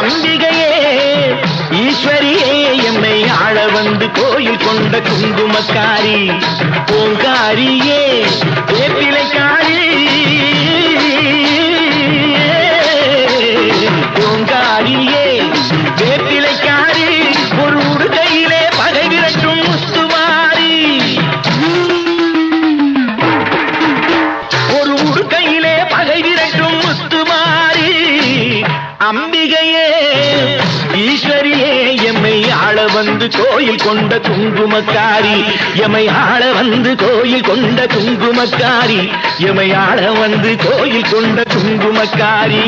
அம்பிகையே ஈஸ்வரியே எம்மை ஆள வந்து கோயில் கொண்ட குங்குமக்காரி ஓங்காரியே வேப்பிலைக்காரி ஓங்காரியே வேப்பிலைக்காரி ஒரு உடுகையிலே பகை விரட்டும் முத்துமாரி ஒரு உடுகையிலே பகை விரட்டும் முத்துமாரி அம்பிகையே ஈஸ்வரியே எம்மை ஆள வந்து கோயில் கொண்ட குங்குமக்காரி எம்மை ஆள வந்து கோயில் கொண்ட குங்குமக்காரி எம்மை ஆள வந்து கோயில் கொண்ட குங்குமக்காரி